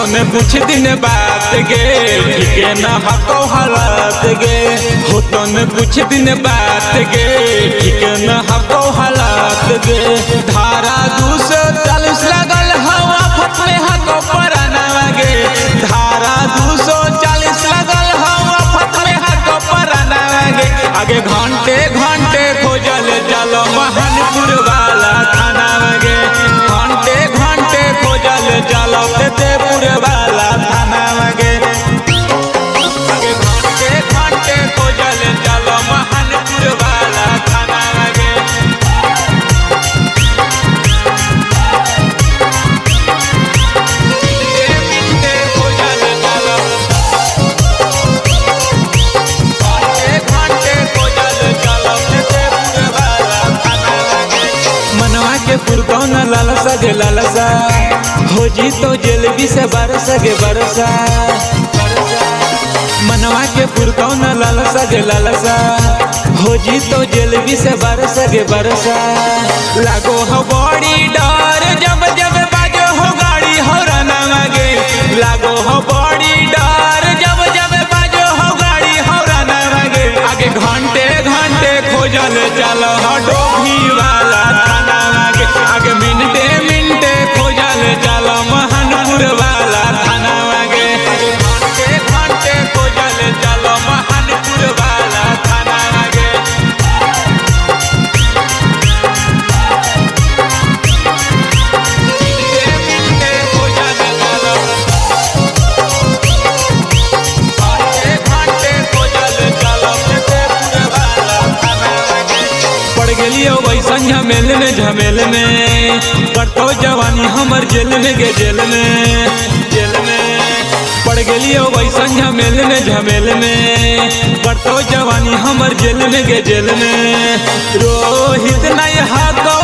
तो ने कुछ दिन बात गे ठीके न हको हालात गे हो तो ने कुछ दिन बात गे ठीके न हको हालात गे धारा 240 लगल हवा फट में हको पराना गे धारा 240 लगल हवा फट में हको पराना गे आगे घंटे घंटे खोजल चलो महानपुर वाला थाना गे घंटे घंटे खोजल चलो तेतेपुर वाला थाना गे आगे घंटे घंटे खोजल चलो महानपुर वाला थाना गे पुरकौन लालसा गे लालसा हो जी तो जलेबी से बरसा गे बरसा मनवा के पुरकौन लालसा गे लालसा हो जी तो जलेबी से बरसा गे बरसा लागो हो बड़ी डर जब जब बाजो हो गाड़ी हो रना गे लागो हो बड़ी डर जब जब बाजो हो गाड़ी हो रना गे आगे घंटे घंटे खोजल चलो हो डोभी वाला थाना आगे मिनटे मिनटे खोजल चलो महानपुर वाला थाना गे घंटे घंटे खोजल चलो महानपुर वाला थाना गे मिनटे खोजल चलो घंटे घंटे खोजल चलो तेतेपुर वाला थाना गे पड़ गेलियो वैसन झमेल में कटो जवानी हमर जेल में गे जेल में पड़ गेलियो वैसन झमेल में कटो जवानी हमर जेल में गे जेल में रोहित नहीं हको